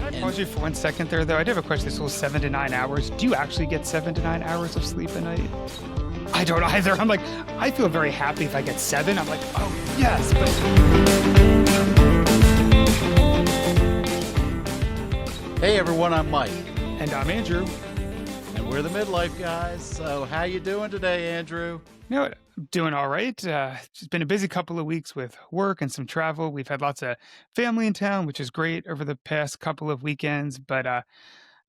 And Pause you for 1 second there, though. I do have a question. This whole 7 to 9 hours. Do you actually get 7 to 9 hours of sleep a night? I don't either. I'm like, I feel very happy if I get 7. I'm like, oh, yes. hey everyone, I'm Mike, And I'm Andrew. and we're the Midlife Guys. So how you doing today, Andrew? You know what? I'm doing all right. It's been a busy couple of weeks with work and some travel. We've had lots of family in town, which is great over the past couple of weekends. But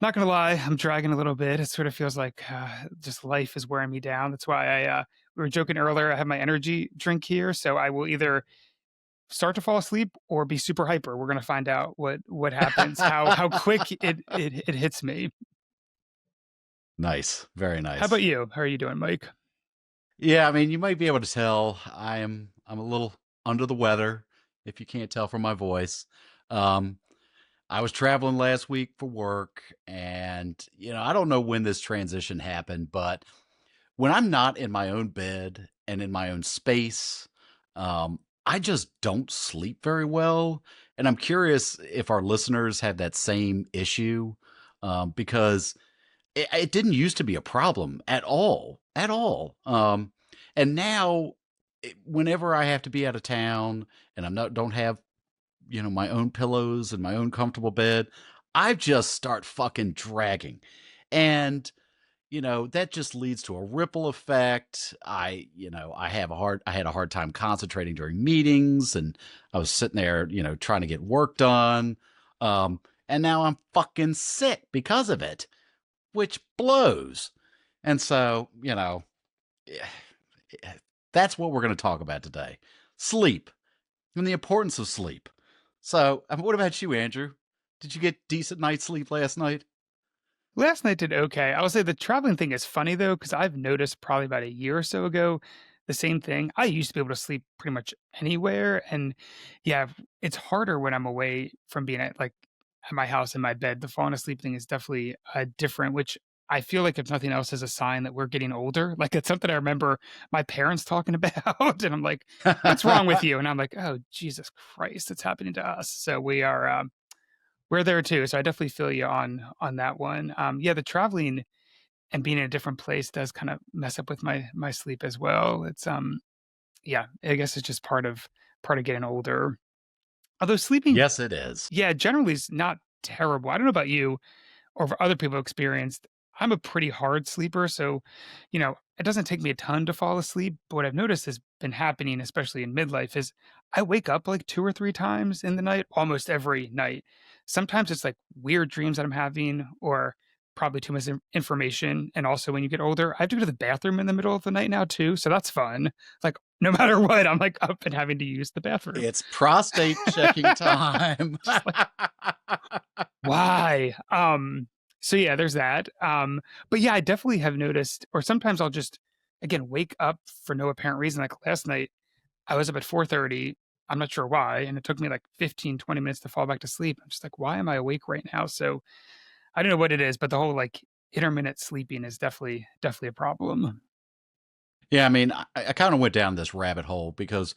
not going to lie, I'm dragging a little bit. It sort of feels like just life is wearing me down. That's why we were joking earlier. I have my energy drink here. So I will either start to fall asleep or be super hyper. We're going to find out what happens, how quick it hits me. Nice, very How about nice. you? How are you doing, Mike? Yeah, I mean, you might be able to tell I'm a little under the weather if you can't tell from my voice. Um, I was traveling last week for work, and I don't know when this transition happened, but when I'm not in my own bed and in my own space, I just don't sleep very well. And I'm curious if our listeners have that same issue, because it didn't used to be a problem at all, at all. And now, whenever I have to be out of town and don't have my own pillows and my own comfortable bed, I just start fucking dragging, and that just leads to a ripple effect. I had a hard time concentrating during meetings, and I was sitting there, trying to get work done. And now I'm fucking sick because of it, which blows. And so, that's what we're going to talk about today. Sleep and the importance of sleep. So, what about you, Andrew? Did you get decent night's sleep last night? Last night did okay. I will say the traveling thing is funny though, because I've noticed probably about a year or so ago the same thing. I used to be able to sleep pretty much anywhere, and yeah, it's harder when I'm away from being at my house in my bed. The falling asleep thing is definitely different, which I feel like if nothing else is a sign that we're getting older. Like it's something I remember my parents talking about, and I'm like, "What's wrong with you?" And I'm like, "Oh Jesus Christ, it's happening to us." So we're there too, so I definitely feel you on that one. Yeah, the traveling and being in a different place does kind of mess up with my sleep as well. It's yeah, I guess it's just part of getting older. Although sleeping, Yes, it is. yeah, generally is not terrible. I don't know about you or if other people experienced. I'm a pretty hard sleeper, so it doesn't take me a ton to fall asleep. But what I've noticed has been happening, especially in midlife, is I wake up like 2 or 3 times in the night, almost every night. Sometimes it's like weird dreams that I'm having, or probably too much information. And also, when you get older, I have to go to the bathroom in the middle of the night now too, so that's fun. Like no matter what, I'm like up and having to use the bathroom. It's prostate checking time. Just like why? So yeah, there's that. But yeah, I definitely have noticed, or sometimes I'll just again wake up for no apparent reason. Like last night, I was up at 4:30. I'm not sure why, and it took me like 15, 20 minutes to fall back to sleep. I'm just like, why am I awake right now? So I don't know what it is, but the whole like intermittent sleeping is definitely a problem. Yeah, I mean, I kind of went down this rabbit hole because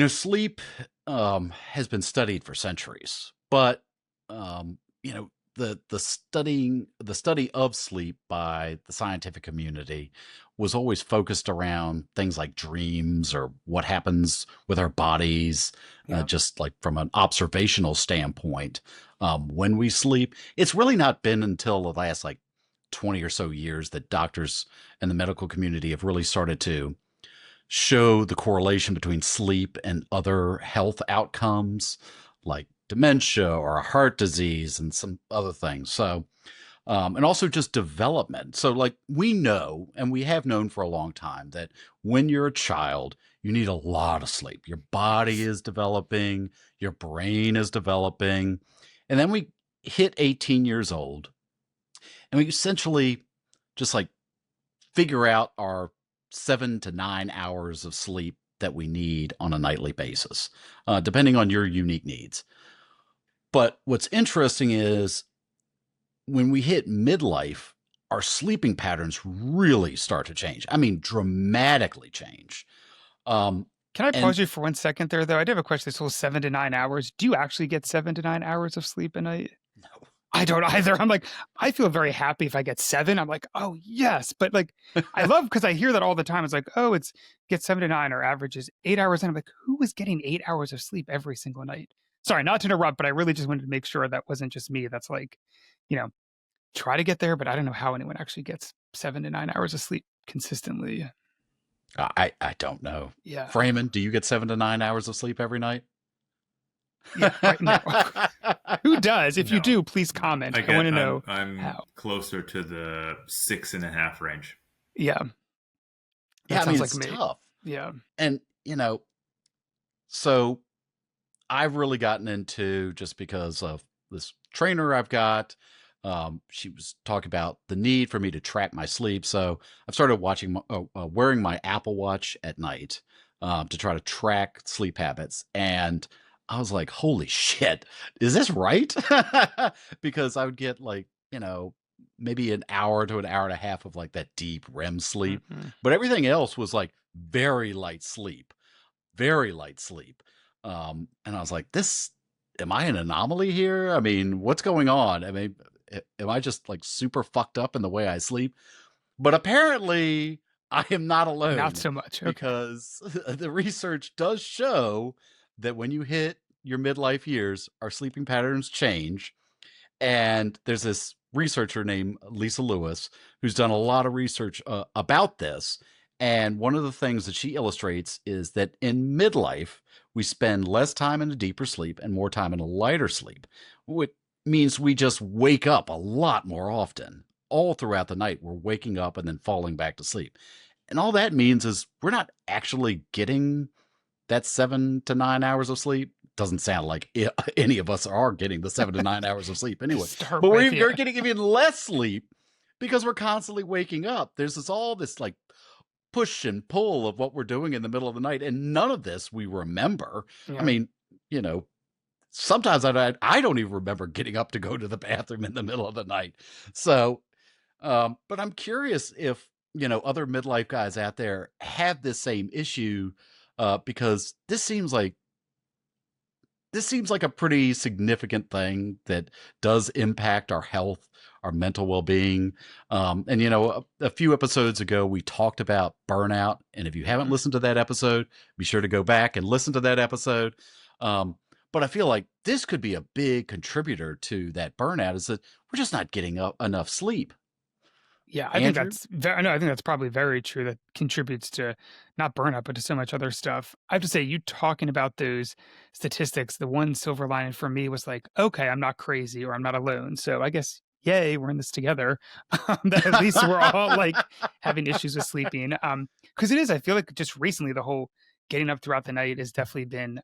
sleep has been studied for centuries, but the study of sleep by the scientific community was always focused around things like dreams or what happens with our bodies, Yeah. just like from an observational standpoint. When we sleep, it's really not been until the last like 20 or so years that doctors and the medical community have really started to show the correlation between sleep and other health outcomes like dementia or heart disease and some other things. So, and also just development. So, like, we know and we have known for a long time that when you're a child, you need a lot of sleep. Your body Yes. is developing, your brain is developing. And then we hit 18 years old and we essentially just like figure out our 7 to 9 hours of sleep that we need on a nightly basis, depending on your unique needs. But what's interesting is when we hit midlife, our sleeping patterns really start to change. I mean, dramatically change. Um, Can I And pause you for 1 second there, though? I do have a question. This whole 7 to 9 hours. Do you actually get 7 to 9 hours of sleep a night? I don't either. I'm like, I feel very happy if I get 7. I'm like, "Oh, yes." But, like, I love because I hear that all the time. It's like, "Oh, it's get 7 to 9 or average is 8 hours." And I'm like, "Who is getting 8 hours of sleep every single night?" Sorry, not to interrupt, but I really just wanted to make sure that wasn't just me. That's like, you know, try to get there, but I don't know how anyone actually gets 7 to 9 hours of sleep consistently. I don't know. Yeah. Freeman, do you get 7 to 9 hours of sleep every night? Yeah, right now. Who does? If you No, do, please no. comment. I wanna know I'm how. closer to the 6.5 range. Yeah, Yeah, that I mean, sounds like it's me. tough. Yeah. And, so I've really gotten into, just because of this trainer I've got. She was talking about the need for me to track my sleep. So I've started wearing my Apple Watch at night to try to track sleep habits. And I was like, holy shit, is this right? Because I would get like, maybe an hour to an hour and a half of like that deep REM sleep. Mhm. But everything else was like very light sleep, very light sleep. And I was like, am I an anomaly here? I mean, what's going on? I mean, am I just like super fucked up in the way I sleep? But apparently, I am not Not alone, so much. Okay. because the research does show that when you hit your midlife years, our sleeping patterns change. And there's this researcher named Lisa Lewis who's done a lot of research about this. And one of the things that she illustrates is that in midlife, we spend less time in a deeper sleep and more time in a lighter sleep, which means we just wake up a lot more often. All throughout the night, we're waking up and then falling back to sleep. And all that means is we're not actually getting that 7 to 9 hours of sleep. Doesn't sound like any of us are getting the 7 to 9 hours of sleep To anyway. start But with, we're yeah. getting even less sleep because we're constantly waking up. There's all this like push and pull of what we're doing in the middle of the night, and none of this we remember. I Yeah. mean, you know, sometimes I don't even remember getting up to go to the bathroom in the middle of the night. So, but I'm curious if other midlife guys out there have this same issue, because this seems like a pretty significant thing that does impact our health, our mental well-being. And a few episodes ago, we talked about burnout. And if you haven't Mhm. listened to that episode, be sure to go back and listen to that episode. Um, but I feel like this could be a big contributor to that burnout, is that we're just not getting enough sleep. Yeah, I think Andrew? that's no, I think that's probably very true. That contributes to not burnout, but to so much other stuff. I have to say, you talking about those statistics, the one silver lining for me was like, okay, I'm not crazy or I'm not alone. So I guess, yay, we're in this together. That at least we're all like having issues with sleeping. Because it is, I feel like just recently the whole getting up throughout the night has definitely been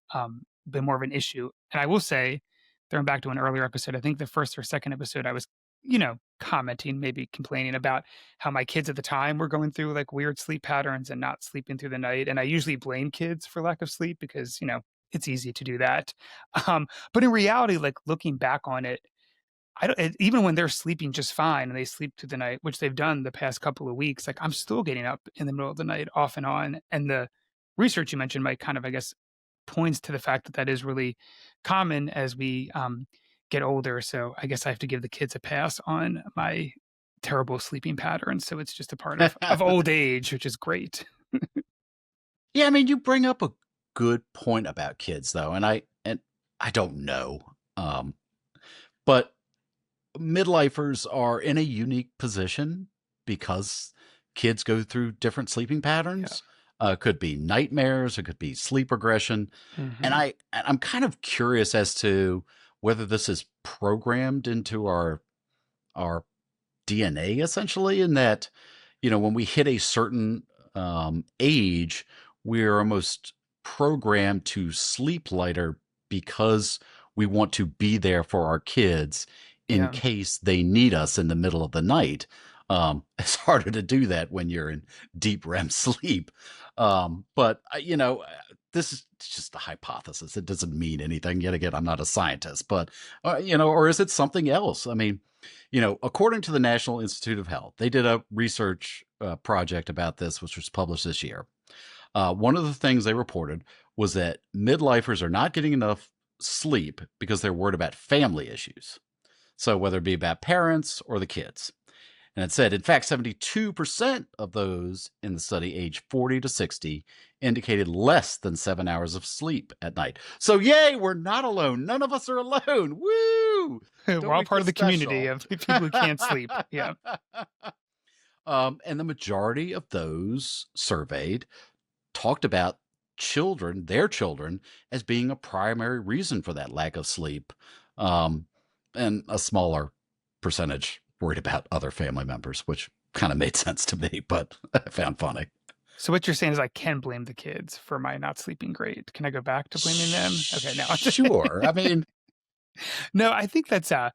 more of an issue. And I will say, throwing back to an earlier episode, I think the first or second episode, I was commenting, maybe complaining about how my kids at the time were going through like weird sleep patterns and not sleeping through the night. And I usually blame kids for lack of sleep because, it's easy to do that. But in reality, like looking back on it, I don't, even when they're sleeping just fine and they sleep through the night, which they've done the past couple of weeks, like I'm still getting up in the middle of the night off and on. And the research you mentioned might kind of, I guess, points to the fact that that is really common as we get older. So I guess I have to give the kids a pass on my terrible sleeping patterns. So it's just a part of old age, which is great. Yeah, I mean, you bring up a good point about kids, though, and I don't know, but midlifers are in a unique position because kids go through different sleeping Yeah. patterns. Could be nightmares, it could be sleep regression, and Hmm. I'm kind of curious as to whether this is programmed into our DNA, essentially, in that, when we hit a certain age, we're almost programmed to sleep lighter because we want to be there for our kids in Yeah. case they need us in the middle of the night. It's harder to do that when you're in deep REM sleep. But this is just a hypothesis. It doesn't mean anything. Yet again, I'm not a scientist, but or is it something else? I mean, according to the National Institute of Health, they did a research project about this, which was published this year. One of the things they reported was that midlifers are not getting enough sleep because they're worried about family issues. So whether it be about parents or the kids. And it said, in fact, 72% of those in the study aged 40 to 60 indicated less than 7 hours of sleep at night. So, yay, we're not alone. None of us are alone. Woo! We're Don't all we part feel of the community special? of people who can't sleep. Yeah. And the majority of those surveyed talked about their children, as being a primary reason for that lack of sleep. Um, and a smaller percentage worried about other family members, which kind of made sense to me, but I found funny. So what you're saying is I can blame the kids for my not sleeping great. Can I go back to blaming them? Okay, no. Sure. I mean, No, I think that's I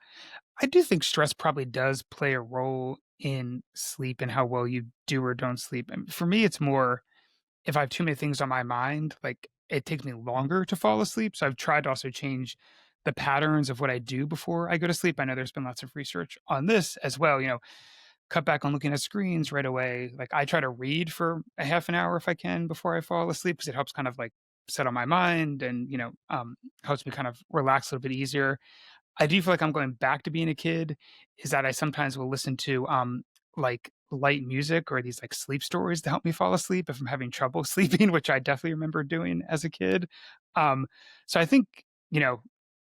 do think stress probably does play a role in sleep and how well you do or don't sleep. And for me, it's more if I have too many things on my mind, like it takes me longer to fall asleep. So I've tried to also change the patterns of what I do before I go to sleep. I know there's been lots of research on this as well. Cut back on looking at screens right away. Like I try to read for a half an hour if I can before I fall asleep because it helps kind of like settle my mind and helps me kind of relax a little bit easier. I do feel like I'm going back to being a kid, is that I sometimes will listen to, like, light music or these, like, sleep stories to help me fall asleep if I'm having trouble sleeping, which I definitely remember doing as a kid. Um, so I think, you know,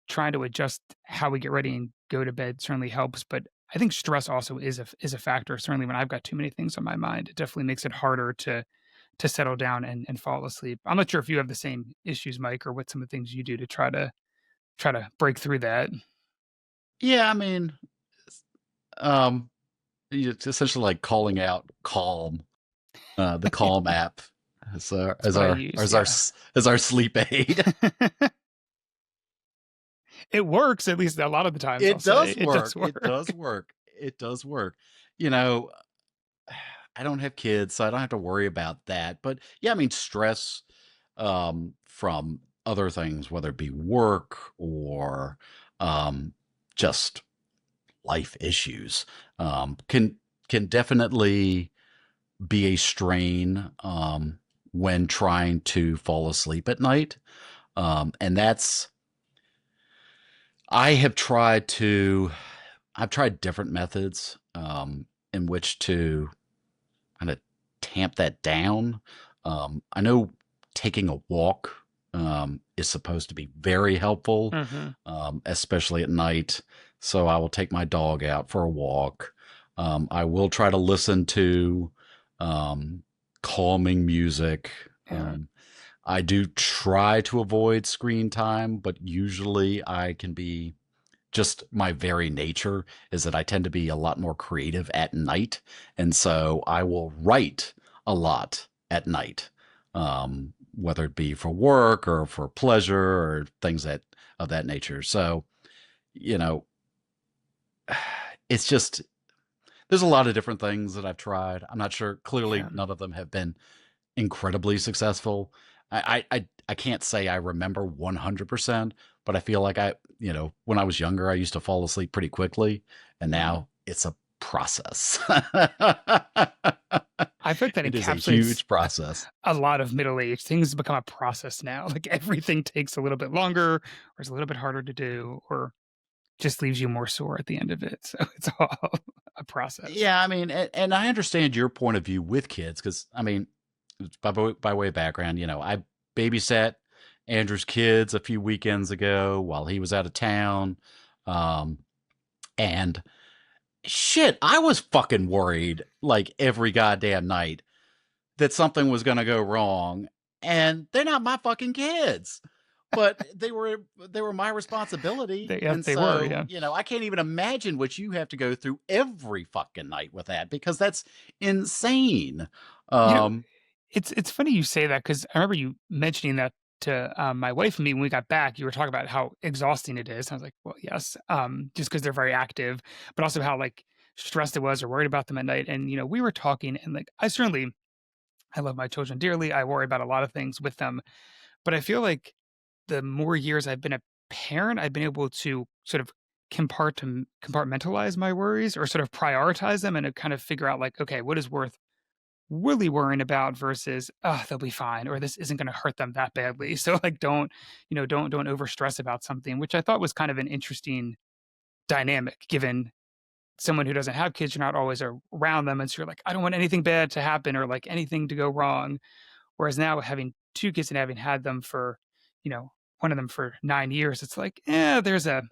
trying to adjust how we get ready and go to bed certainly helps, but I think stress also is a factor. Certainly when I've got too many things on my mind, it definitely makes it harder to settle down and fall asleep. I'm not sure if you have the same issues, Mike, or what some of the things you do to try to break through that. yeah, I mean, um, it's essentially like calling out Calm, the Calm app, as our That's what I use, yeah. sleep aid. It works, at least a lot of the times, I'll It say. does It does work. It work. does work. It does work. You know, I don't have kids, so I don't have to worry about that. But yeah, I mean, stress from other things, whether it be work or just life issues, can definitely be a strain when trying to fall asleep at night. And that's I have tried to I've tried different methods in which to kind of tamp that down. I know taking a walk is supposed to be very helpful, Mhm. especially at night. So I will take my dog out for a walk. I will try to listen to um, calming music. Yeah. I do try to avoid screen time, but usually I can be just my very nature is that I tend to be a lot more creative at night. And so I will write a lot at night, whether it be for work or for pleasure or things of that nature. So, you know, it's just, there's a lot of different things that I've tried. I'm not sure. Clearly, Yeah. none of them have been incredibly successful. I can't say I remember 100%, but I feel like when I was younger, I used to fall asleep pretty quickly, and Yeah. now it's a process. I feel like that It is a encapsulates huge process. a lot of middle age. Things become a process now. Like, everything takes a little bit longer or is a little bit harder to do or just leaves you more sore at the end of it. So it's all a process. Yeah, I mean, and I understand your point of view with kids because I mean, by way of background, I babysat Andrew's kids a few weekends ago while he was out of town, um, and shit, I was fucking worried like every goddamn night that something was going to go wrong, and they're not my fucking kids. But they were my responsibility, and They were, so yeah. I can't even imagine what you have to go through every fucking night with that because that's insane. You know, Um, it's funny you say that because I remember you mentioning that to, my wife and me when we got back. You were talking about how exhausting it is. I was like, "Well, yes," just because 'cause they're very active, but also how, like, stressed it was or worried about them at night, and, we were talking and, like, I love my children dearly. I worry about a lot of things with them, but I feel like the more years I've been a parent, I've been able to sort of compartmentalize my worries or sort of prioritize them and to kind of figure out, like, okay, what is worth really worrying about versus, oh, they'll be fine, or this isn't going to hurt them that badly. So like, don't over stress about something, which I thought was kind of an interesting dynamic given someone who doesn't have kids, you're not always around them. And so you're like, I don't want anything bad to happen or like anything to go wrong. Whereas now having 2 kids and having had them for, one of them for 9 years, it's like, there's a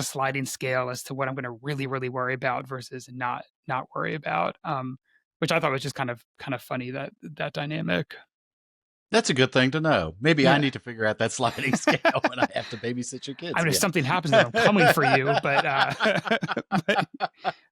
sliding scale as to what I'm gonna really, really worry about versus not worry about, which I thought was just kind of funny that dynamic. That's a good thing to know. Maybe I Yeah. need to figure out that sliding scale when I have to babysit your I kids mean, if again. something happens, then I'm coming for you, but, but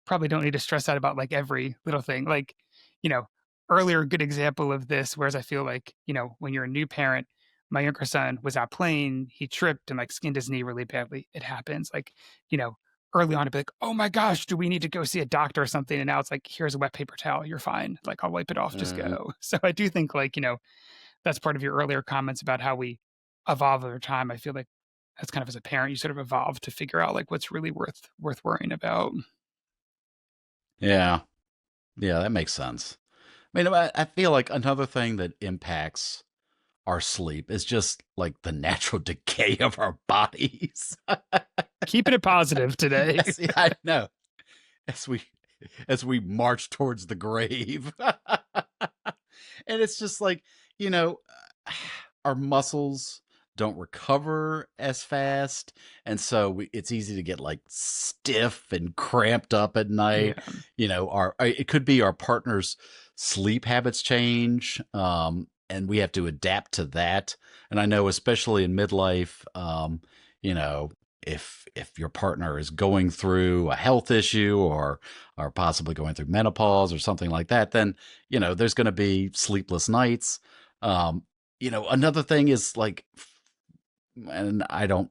probably don't need to stress out about, like, every little thing. Like, you know, earlier good example of this, whereas I feel like, when you're a new parent, my younger son was out playing, he tripped and, like, skinned his knee really badly. It happens. Like, you know, early on, to be like, "Oh my gosh, do we need to go see a doctor or something?" And now it's like, "Here's a wet paper towel. You're fine. Like, I'll wipe it off. Just Mhm. go." So I do think, like, that's part of your earlier comments about how we evolve over time. I feel like that's kind of as a parent, you sort of evolve to figure out like what's really worth worrying about. Yeah. Yeah, that makes sense. I mean, I feel like another thing that impacts our sleep is just like the natural decay of our bodies. Keeping it positive today. Yeah, I know. As we as we march towards the grave. And it's just like, you know, our muscles don't recover as fast, and so it's easy to get like stiff and cramped up at night. Yeah. Our it could be our partner's sleep habits change, and we have to adapt to that. And I know, especially in midlife, you know, if your partner is going through a health issue or possibly going through menopause or something like that, then there's going to be sleepless nights. Um, Another thing is like, and I don't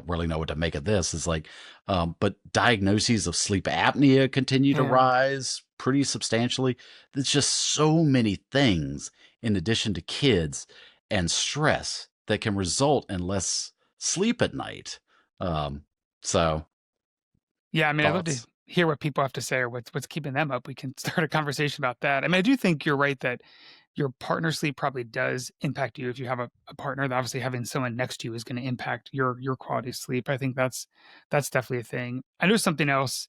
really know what to make of this. Is like, but diagnoses of sleep apnea continue to Yeah. rise pretty substantially. There's just so many things in addition to kids and stress that can result in less sleep at night. So Yeah, I mean, I'd love to thoughts? hear what people have to say or what's keeping them up. We can start a conversation about that. I mean, I do think you're right that your partner sleep probably does impact you if you have a partner. That obviously having someone next to you is going to impact your quality of sleep. I think that's definitely a thing. I know something else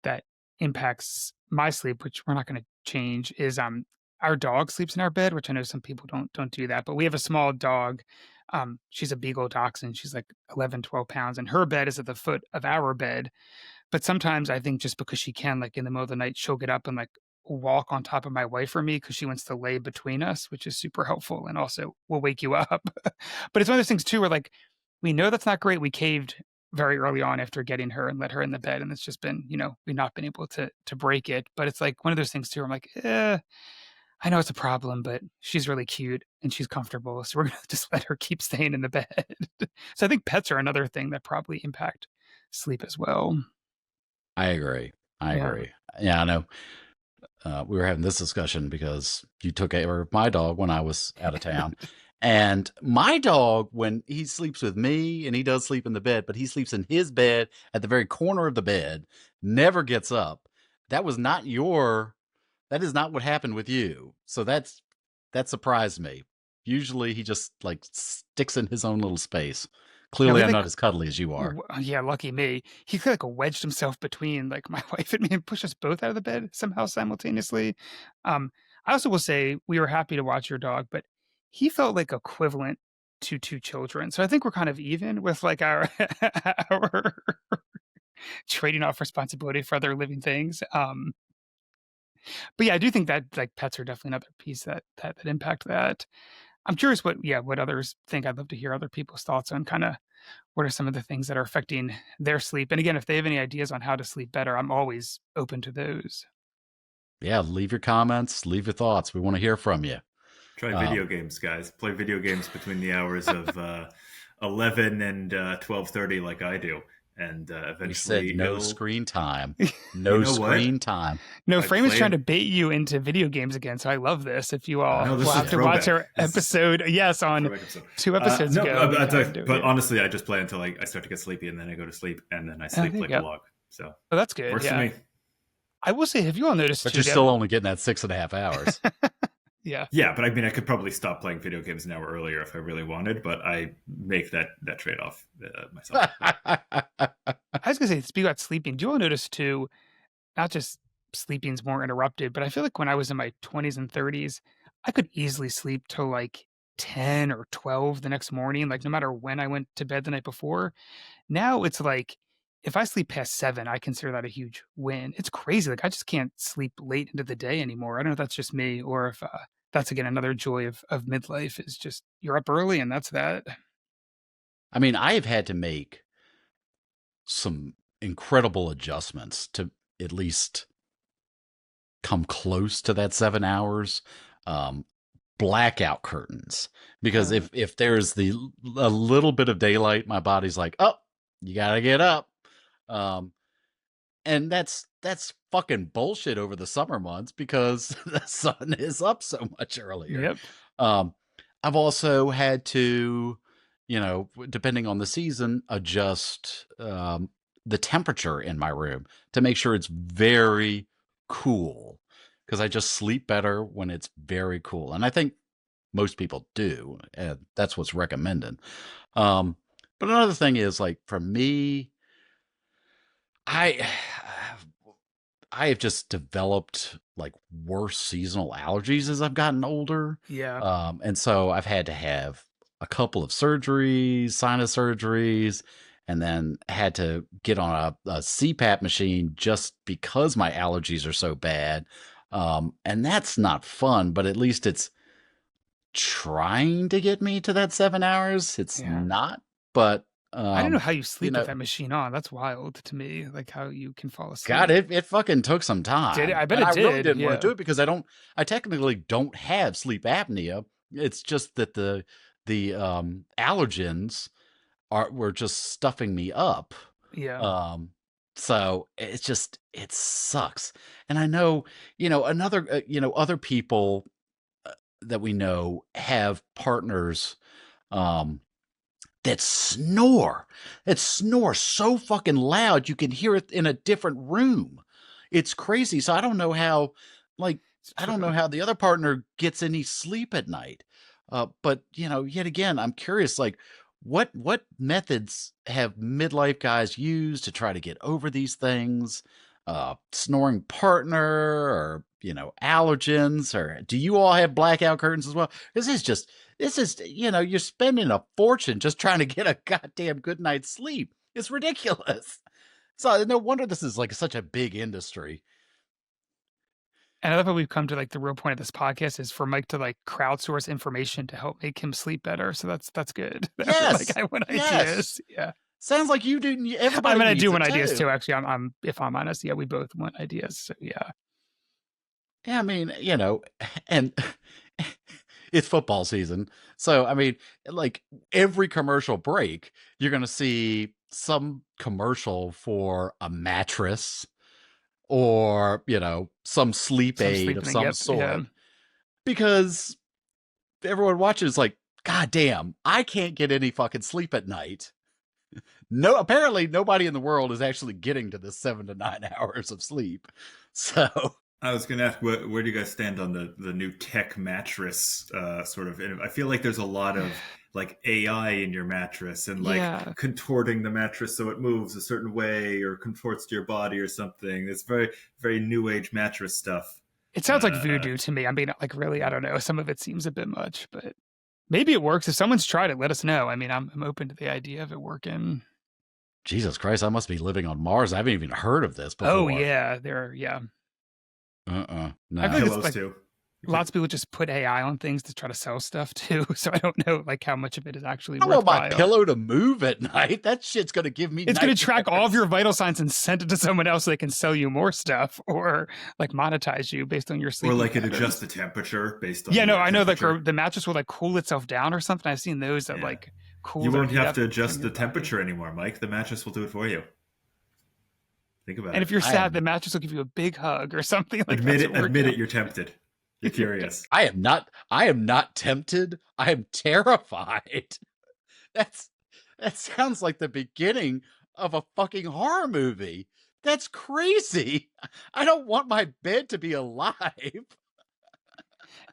that impacts my sleep, which we're not going to change, is our dog sleeps in our bed, which I know some people don't do that, but we have a small dog. She's a beagle dachshund. She's like 11, 12 pounds, and her bed is at the foot of our bed. But sometimes I think just because she can, like, in the middle of the night, she'll get up and, like, walk on top of my wife or me because she wants to lay between us, which is super helpful and also will wake you up. But it's one of those things too where, like, we know that's not great. We caved very early on after getting her and let her in the bed, and it's just been, we've not been able to break it. But it's, like, one of those things too where I'm like, I know it's a problem, but she's really cute and she's comfortable, so we're gonna just let her keep staying in the bed. So I think pets are another thing that probably impact sleep as well. I agree. I Yeah. agree. Yeah, I know. We were having this discussion because you took care of my dog when I was out of town. And my dog, when he sleeps with me, and he does sleep in the bed, but he sleeps in his bed at the very corner of the bed, never gets up. That was not that is not what happened with you. So that surprised me. Usually he just like sticks in his own little space. Yeah, we Clearly I'm think not as cuddly as you are. yeah, lucky me. He could, like, wedged himself between, like, my wife and me and pushed us both out of the bed somehow simultaneously. Um, I also will say we were happy to watch your dog, but he felt like equivalent to 2 children. So I think we're kind of even with, like, our our trading off responsibility for other living things. But yeah, I do think that, like, pets are definitely another piece that impact that. I'm curious what others think. I'd love to hear other people's thoughts on kinda what are some of the things that are affecting their sleep? And again, if they have any ideas on how to sleep better, I'm always open to those. Yeah, leave your comments, leave your thoughts. We want to hear from you. Try Um, video games, guys. Play video games between the hours of 11 and 12:30 like I do. And we said eventually no it'll, screen time. you No know what? screen time. No, I Frame is trying play, to bait you into video games again, so I love this. If you all no, will this is have to watch throwback. our This is episode, yes, on throwback episode. 2 episodes No, ago, we kinda do it but here. honestly, I just play until I start to get sleepy and then I go to sleep and then I Oh, sleep there you like a go. log. So Oh, that's good, works for yeah. me. I will say, have you all noticed But too you're that still only getting that 6.5 hours. Yeah. Yeah, but I mean, I could probably stop playing video games an hour earlier if I really wanted, but I make that trade off myself. Yeah. I was gonna say, speak about sleeping. Do you all notice too, not just sleeping's more interrupted, but I feel like when I was in my 20s and 30s, I could easily sleep till like 10 or 12 the next morning, like no matter when I went to bed the night before. Now it's like if I sleep past 7, I consider that a huge win. It's crazy. Like I just can't sleep late into the day anymore. I don't know if that's just me or if that's again another joy of midlife is just you're up early and that's that. I mean, I have had to make some incredible adjustments to at least come close to that 7 hours. Um, Blackout curtains, because Uh, if there's a little bit of daylight, my body's like, oh, you gotta get up. Um, and that's fucking bullshit over the summer months because the sun is up so much earlier. yep. Um, I've also had to, depending on the season, adjust the temperature in my room to make sure it's very cool, because I just sleep better when it's very cool. And I think most people do. And that's what's recommended. Um, but another thing is, like, for me, I I have just developed like worse seasonal allergies as I've gotten older. Yeah. And so I've had to have a couple of surgeries, sinus surgeries, and then had to get on a CPAP machine just because my allergies are so bad. And that's not fun, but at least it's trying to get me to that 7 hours. It's Yeah. not, but I don't know um, how you you sleep with know, that machine on. That's wild to me, like how you can fall God, asleep. it fucking took some Did it? time, I bet and it I really did. didn't want to Yeah. do it because I technically don't have sleep apnea. It's just that the allergens were just stuffing me up. Yeah. Um, so it sucks. And I know, other people that we know have partners um that snore so fucking loud you can hear it in a different room. It's crazy. So I don't know how, like, It's I don't know true. how the other partner gets any sleep at night. But yet again, I'm curious, like, what methods have midlife guys used to try to get over these things? Snoring partner, or allergens, or do you all have blackout curtains as well? This is, you're spending a fortune just trying to get a goddamn good night's sleep. It's ridiculous. So no wonder this is like such a big industry. And I love how we've come to like the real point of this podcast is for Mike to like crowdsource information to help make him sleep better. So that's good. That we're like Yes. I want Yes. ideas. Yeah. Sounds like you do. I Everybody mean I do needs it want ideas too. too. Actually, I'm if I'm honest, yeah, we both want ideas. So yeah. Yeah, I mean, and it's football season. So, I mean, like, every commercial break, you're going to see some commercial for a mattress, or, some sleep Some aid of sleeping. some Yep. Yeah. sort, because everyone watches like, God damn, I can't get any fucking sleep at night. No, apparently nobody in the world is actually getting to the 7 to 9 hours of sleep. So, I was going to ask, where do you guys stand on the new tech mattress sort of? I feel like there's a lot of like AI in your mattress and like Yeah. contorting the mattress so it moves a certain way or contorts to your body or something. It's very, very new age mattress stuff. It sounds like voodoo to me. I mean, like really, I don't know. Some of it seems a bit much, but maybe it works. If someone's tried it, let us know. I mean, I'm open to the idea of it working. Jesus Christ, I must be living on Mars. I haven't even heard of this Oh before. yeah, yeah. I feel like No. it's Pillows like too. lots of people just put AI on things to try to sell stuff too. So I don't know like how much of it is actually I don't want my worthwhile. pillow to move at night. That shit's gonna give me It's going to track all of nightmares. your vital signs and send it to someone else so they can sell you more stuff or like monetize you based on your Or sleeping like it adjusts patterns. the temperature based on Yeah, no, your I know like temperature. the mattress will like cool itself down or something. I've seen those that Yeah. like cool You their won't heat have up to from adjust your the body. temperature anymore, Mike. The mattress will do it for you. Think about And it. if you're I sad, am the mattress will give you a big hug or something like Admit that's it. what we're Admit doing. it. You're tempted. You're curious. I am not tempted. I am terrified. That's that sounds like the beginning of a fucking horror movie. That's crazy. I don't want my bed to be alive.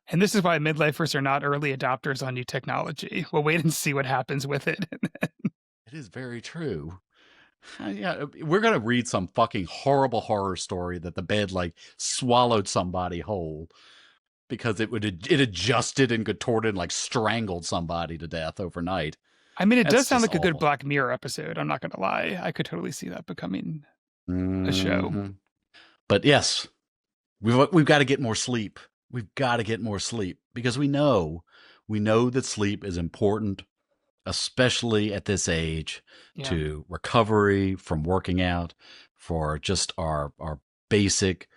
And this is why midlifers are not early adopters on new technology. We'll wait and see what happens with it. It is very true. Yeah, we're gonna read some fucking horrible horror story that the bed like swallowed somebody whole because it adjusted and contorted and like strangled somebody to death overnight. I mean, it does That's sound just like a good awful. Black Mirror episode. I'm not going to lie. I could totally see that becoming a show. Mhm. But yes, we've got to get more sleep. We've got to get more sleep because we know that sleep is important, especially at this age, Yeah. to recovery from working out, for just our basic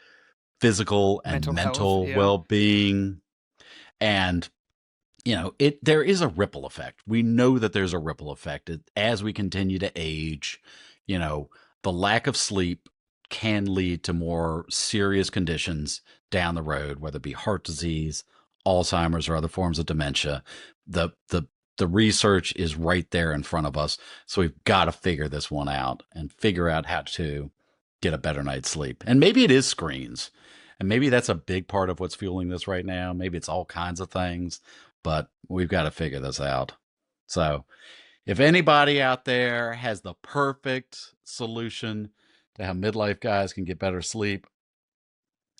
physical and Mental health, mental yeah. well-being. And there is a ripple effect. We know that there's a ripple effect as we continue to age. The lack of sleep can lead to more serious conditions down the road, whether it be heart disease, Alzheimer's, or other forms of dementia. The research is right there in front of us, so we've got to figure this one out and figure out how to get a better night's sleep. And maybe it is screens, and maybe that's a big part of what's fueling this right now. Maybe it's all kinds of things, but we've got to figure this out. So if anybody out there has the perfect solution to how midlife guys can get better sleep,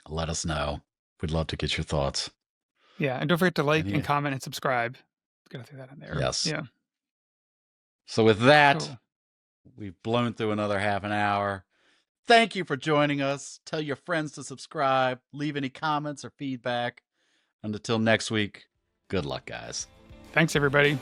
let us know. We'd love to get your thoughts. Yeah. And don't forget to like Yeah. and comment and subscribe. Gotta throw that in there. Yes. Yeah. So with that, Cool. we've blown through another half an hour. Thank you for joining us. Tell your friends to subscribe. Leave any comments or feedback. And until next week, good luck, guys. Thanks, everybody.